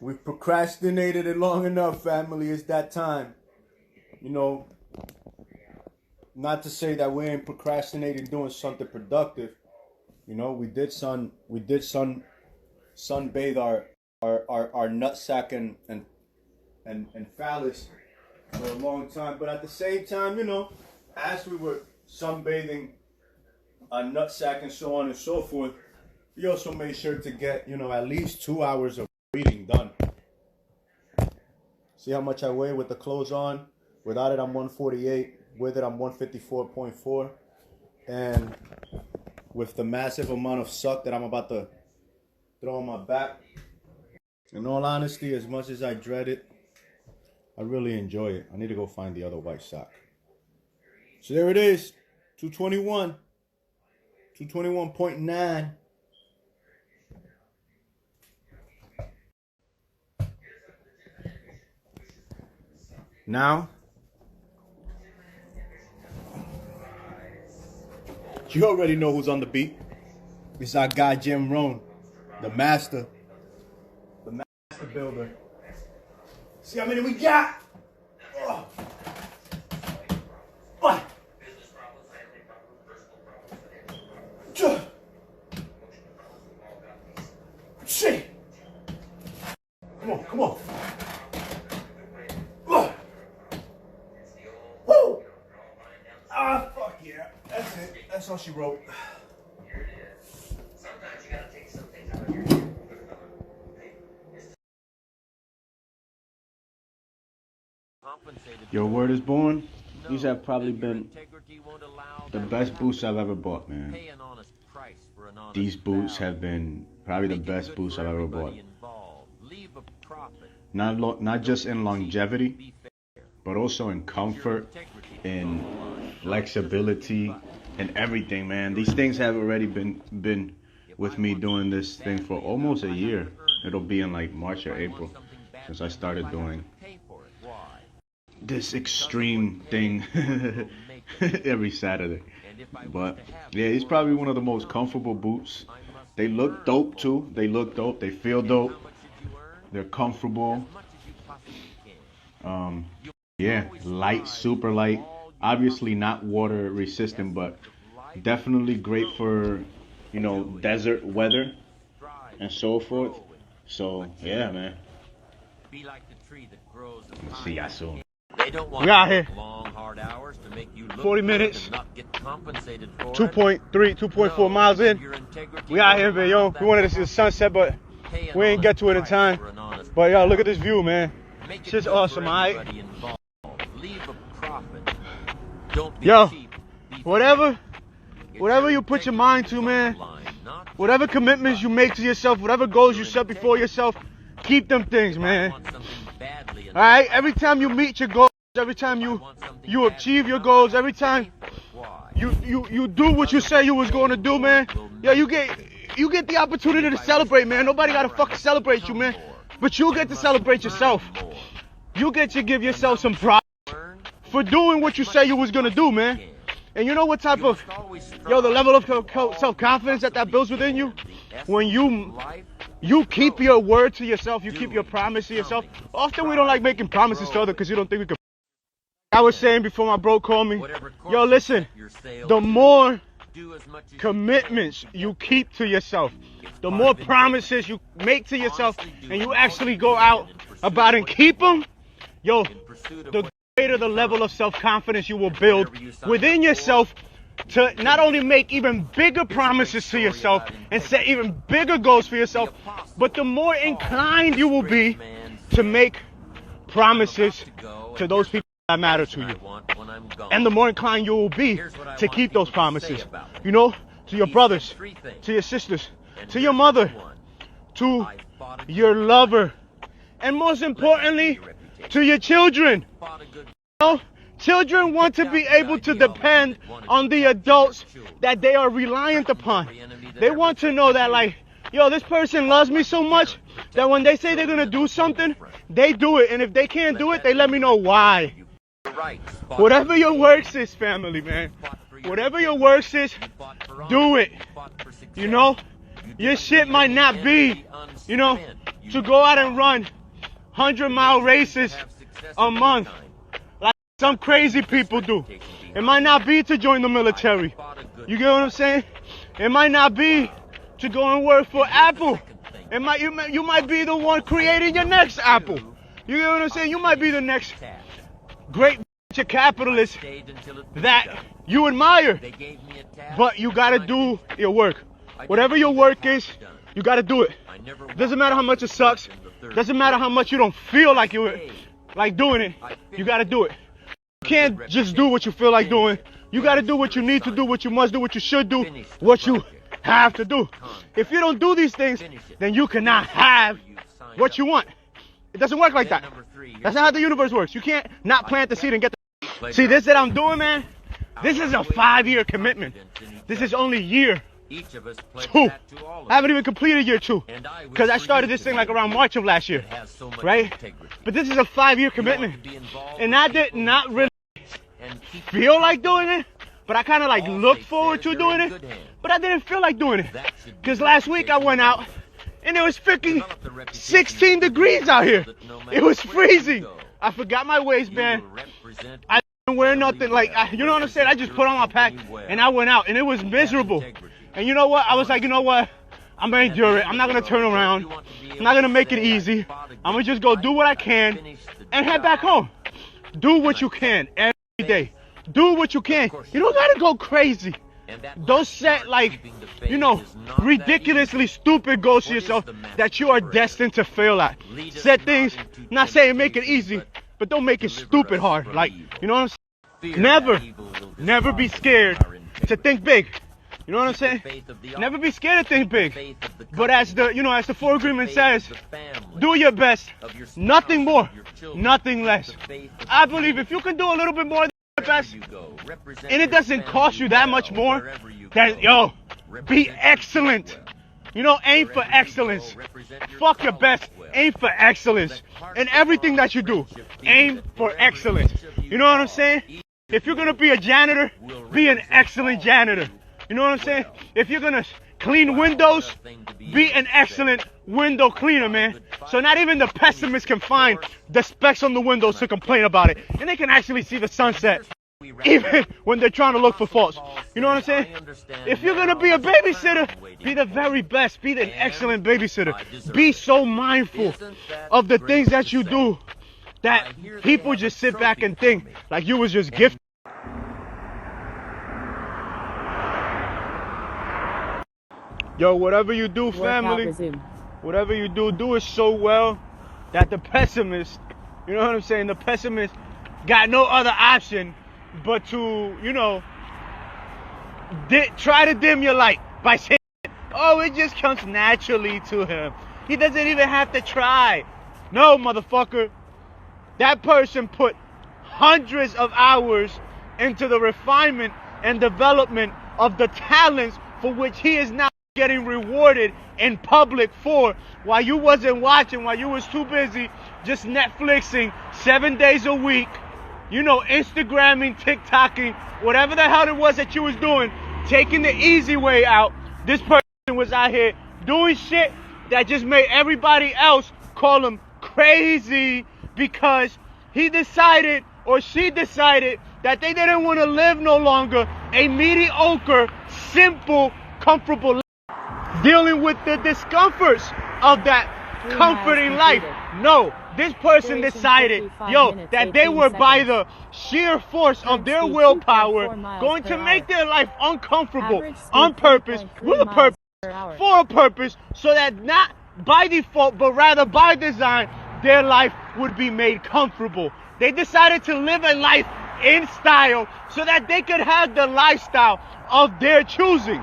We've procrastinated it long enough, family. It's that time. You know, not to say that we ain't procrastinating doing something productive. You know, we did sunbathe our nutsack and phallus for a long time. But at the same time, you know, as we were sunbathing our nutsack and so on and so forth, we also made sure to get, you know, at least 2 hours of reading done. See how much I weigh with the clothes on? Without it, I'm 148. With it, I'm 154.4. And with the massive amount of suck that I'm about to throw on my back, in all honesty, as much as I dread it, I really enjoy it. I need to go find the other white sock. So there it is, 221, 221.9. Now, you already know who's on the beat. It's our guy Jim Rohn, the master builder. See how many we got? Oh. What? Shit. Come on, come on. Woo! Ah, fuck yeah. That's it. That's all she wrote. Sometimes you gotta take some things out of your head. Your word is born. These have probably been the best boots I've ever bought, man. These boots have been probably the best boots I've ever bought. Not just in longevity, but also in comfort, in flexibility, and everything, man. These things have already been with me doing this thing for almost a year. It'll be in like March or April since I started doing this extreme thing every Saturday. But yeah, it's probably one of the most comfortable boots. They look dope too. They look dope. They feel dope. They're comfortable. Yeah, light, super light. Obviously not water resistant, but definitely great for, you know, desert weather and so forth. So yeah, man. See ya soon. They don't want We out here. Long, hard hours to make you look 40 good minutes. and not get compensated for 2.3, 2.4 miles in. We out here, man, yo. We wanted to see the sunset, but we ain't get to it in time. But yo, look at this view, man. Shit's awesome, alright? Yo, whatever you put your mind to, man, whatever commitments you make to yourself, whatever goals you set before yourself, keep them things, man. Alright, every time you meet your goals, every time you achieve your goals, every time you do what you say you was going to do, man, yeah, you get the opportunity to celebrate, man. Nobody gotta fucking celebrate you, man, but you get to celebrate yourself. You get to give yourself some pride for doing what you say you was gonna do, man. And you know what type of, the level of self-confidence that builds within you? When you keep your word to yourself, you keep your promise to yourself. Often we don't like making promises to others because you don't think we can. I was saying before my bro called me, yo, listen, the more commitments you keep to yourself, the more promises you make to yourself, and you actually go out about and keep them, yo, the greater the level of self-confidence you will build within yourself to not only make even bigger promises to yourself and set even bigger goals for yourself, but the more inclined you will be to make promises to those people that matter to you. And the more inclined you will be to keep those promises, you know, to your brothers, to your sisters, to your mother, to your lover, and most importantly, to your children. You know, children want to be able to depend on the adults that they are reliant upon. They want to know that, like, yo, this person loves me so much that when they say they're going to do something, they do it. And if they can't do it, they let me know why. Whatever your works is, family, man. Whatever your works is, do it. You know? Your shit might not be, you know, to go out and run 100-mile races a month like some crazy people do. It might not be to join the military. You get what I'm saying? It might not be to go and work for Apple. You might be the one creating your next Apple. You get what I'm saying? You might be the next great capitalist that you admire. But you gotta do your work. Whatever your work is, you gotta do it. Doesn't matter how much it sucks. Doesn't matter how much you don't feel like you like doing it. You gotta do it. You can't just do what you feel like doing. You gotta do what you need to do, what you must do, what you should do, what you have to do. If you don't do these things, then you cannot have what you want. It doesn't work like that. That's not how the universe works. You can't not plant the seed and get the... See, this that I'm doing, man, this is a 5-year commitment. This is only year 2. I haven't even completed year 2 because I started this thing like around March of last year, right? But this is a 5-year commitment, and I did not really feel like doing it, but I kind of like looked forward to doing it, but I didn't feel like doing it because last week I went out and it was freaking 16 degrees out here. It was freezing. I forgot my waistband. I didn't wear nothing like, you know what I'm saying? I just put on my pack and I went out and it was miserable. And you know what? I was like, you know what? I'm going to endure it. I'm not going to turn around. I'm not going to make it easy. I'm going to just go do what I can and head back home. Do what you can every day. Do what you can. You don't got to go crazy. Don't set like, you know, ridiculously stupid goals to yourself that you are destined to fail at. Set things, not saying make it easy, but don't make it stupid hard. Like, you know what I'm saying? Never be scared to think big. You know what I'm saying? Never be scared to think big. But as the, you know, as the 4 agreement says, do your best. Nothing more, nothing less. I believe if you can do a little bit more than your best, and it doesn't cost you that much more, then, yo, be excellent. You know, aim for excellence. Fuck your best. Aim for excellence. In everything that you do, aim for excellence. You know what I'm saying? If you're going to be a janitor, be an excellent janitor. You know what I'm saying? If you're going to clean windows, be an excellent window cleaner, man. So not even the pessimists can find the specks on the windows to complain about it. And they can actually see the sunset, even when they're trying to look for faults. You know what I'm saying? If you're going to be a babysitter, be the very best. Be an excellent babysitter. Be so mindful of the things that you do that people just sit back and think like you was just gifted. Yo, whatever you do, family, whatever you do, do it so well that the pessimist, you know what I'm saying, the pessimist got no other option but to, you know, try to dim your light by saying, oh, it just comes naturally to him. He doesn't even have to try. No, motherfucker. That person put hundreds of hours into the refinement and development of the talents for which he is now getting rewarded in public for, while you wasn't watching, while you was too busy just Netflixing 7 days a week, you know, Instagramming, TikToking, whatever the hell it was that you was doing, taking the easy way out. This person was out here doing shit that just made everybody else call him crazy because he decided or she decided that they didn't want to live no longer a mediocre, simple, comfortable life, dealing with the discomforts of that comforting life. No, this person decided, yo, that they were by the sheer force of their willpower going to make their life uncomfortable on purpose, with a purpose, for a purpose, so that not by default, but rather by design, their life would be made comfortable. They decided to live a life in style so that they could have the lifestyle of their choosing.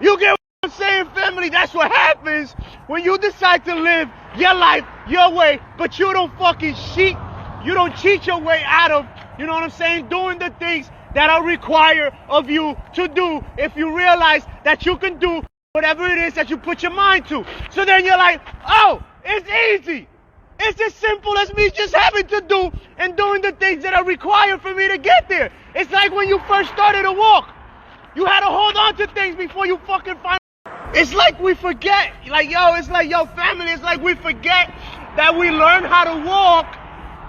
You get what I'm saying, family? That's what happens when you decide to live your life your way, but you don't fucking cheat. You don't cheat your way out of, you know what I'm saying, doing the things that are required of you to do if you realize that you can do whatever it is that you put your mind to. So then you're like, oh, it's easy. It's as simple as me just having to do and doing the things that are required for me to get there. It's like when you first started to walk. You had to hold on to things before you fucking find. It's like we forget, family, it's like we forget that we learned how to walk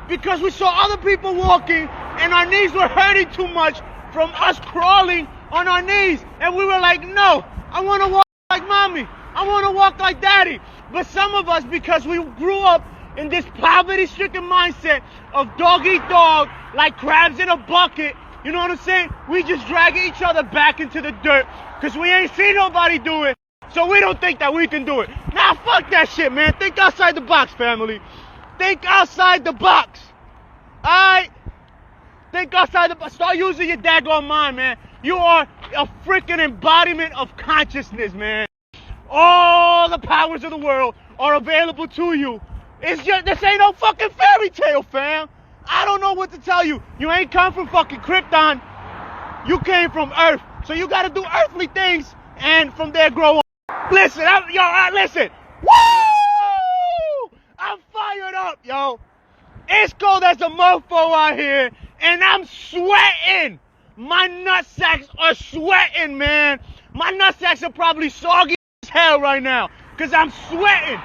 because we saw other people walking and our knees were hurting too much from us crawling on our knees. And we were like, no, I want to walk like mommy. I want to walk like daddy. But some of us, because we grew up in this poverty-stricken mindset of dog eat dog, like crabs in a bucket, you know what I'm saying? We just drag each other back into the dirt because we ain't seen nobody do it. So we don't think that we can do it. Nah, fuck that shit, man. Think outside the box, family. Think outside the box. Alright? Think outside the box. Start using your daggone mind, man. You are a freaking embodiment of consciousness, man. All the powers of the world are available to you. It's just, this ain't no fucking fairy tale, fam. I don't know what to tell you. You ain't come from fucking Krypton. You came from Earth. So you gotta do earthly things and from there grow on. Listen, listen. Woo! I'm fired up, yo. It's cold as a mofo out here, and I'm sweating. My nutsacks are sweating, man. My nutsacks are probably soggy as hell right now, because I'm sweating.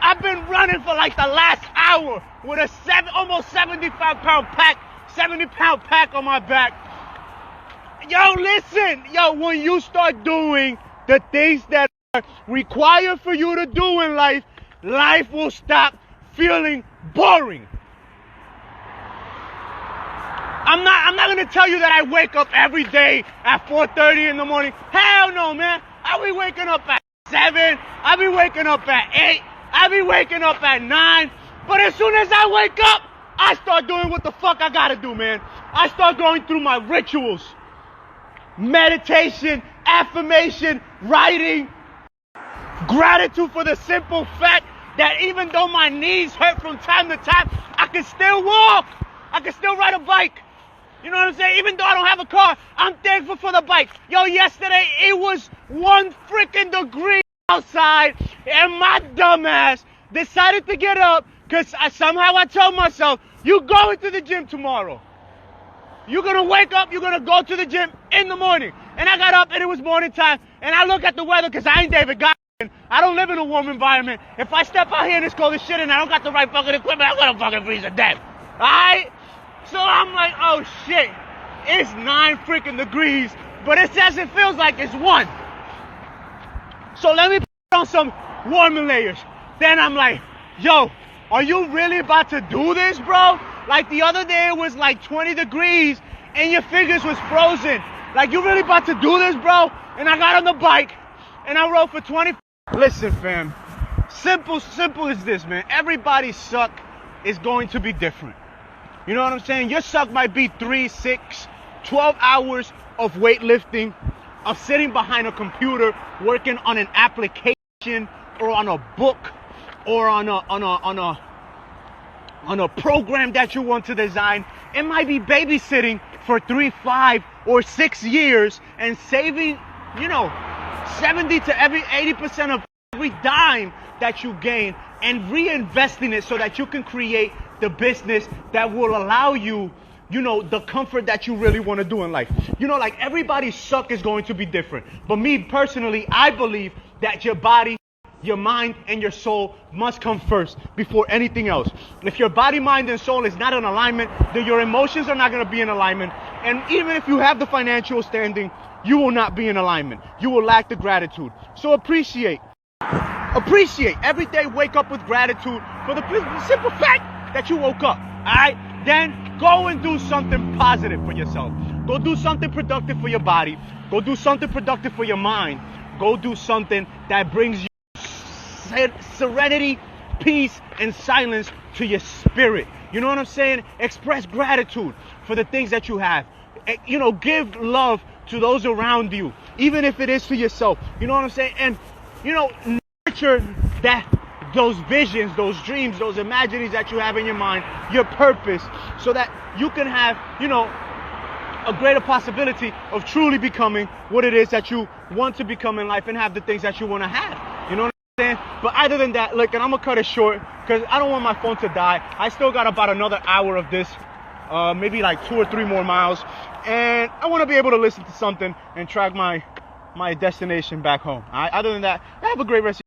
I've been running for like the last hour with a almost 75-pound pack, 70-pound pack on my back. Yo, listen. Yo, when you start doing the things that are required for you to do in life, life will stop feeling boring. I'm not gonna tell you that I wake up every day at 4:30 in the morning. Hell no, man. I be waking up at 7. I be waking up at 8. I be waking up at 9. But as soon as I wake up, I start doing what the fuck I gotta do, man. I start going through my rituals. Meditation, affirmation, writing, gratitude for the simple fact that even though my knees hurt from time to time, I can still walk. I can still ride a bike. You know what I'm saying? Even though I don't have a car, I'm thankful for the bike. Yo, yesterday it was 1 freaking degree outside, and my dumbass decided to get up because somehow I told myself, you going to the gym tomorrow. You're going to wake up, you're going to go to the gym in the morning. And I got up and it was morning time, and I look at the weather because I ain't David Goggins. I don't live in a warm environment. If I step out here and it's cold as shit and I don't got the right fucking equipment, I'm going to fucking freeze to death. Alright? So I'm like, oh shit, it's 9 freaking degrees, but it says it feels like it's 1. So let me put on some warming layers. Then I'm like, yo, are you really about to do this, bro? Like the other day it was like 20 degrees and your fingers was frozen. Like, you really about to do this, bro? And I got on the bike and I rode for 20. Listen, fam, simple as this, man. Everybody's suck is going to be different. You know what I'm saying? Your suck might be 3, 6, 12 hours of weightlifting, of sitting behind a computer, working on an application or on a book or on a program that you want to design. It might be babysitting for 3, 5, or 6 years and saving, 70 to 80% of every dime that you gain and reinvesting it so that you can create the business that will allow you, the comfort that you really want to do in life. Like everybody's suck is going to be different. But me personally, I believe that your body, your mind, and your soul must come first before anything else. If your body, mind, and soul is not in alignment, then your emotions are not going to be in alignment. And even if you have the financial standing, you will not be in alignment. You will lack the gratitude. So appreciate. Every day, wake up with gratitude for the simple fact that you woke up. Alright? Then go and do something positive for yourself. Go do something productive for your body. Go do something productive for your mind. Go do something that brings you serenity, peace, and silence to your spirit. You know what I'm saying? Express gratitude for the things that you have. Give love to those around you, even if it is to yourself. You know what I'm saying? And, nurture those visions, those dreams, those imaginings that you have in your mind, your purpose, so that you can have, a greater possibility of truly becoming what it is that you want to become in life and have the things that you want to have. You know what I'm saying? But other than that, look, and I'm going to cut it short because I don't want my phone to die. I still got about another hour of this, maybe like 2 or 3 more miles. And I want to be able to listen to something and track my my destination back home. All right? Other than that, have a great rest of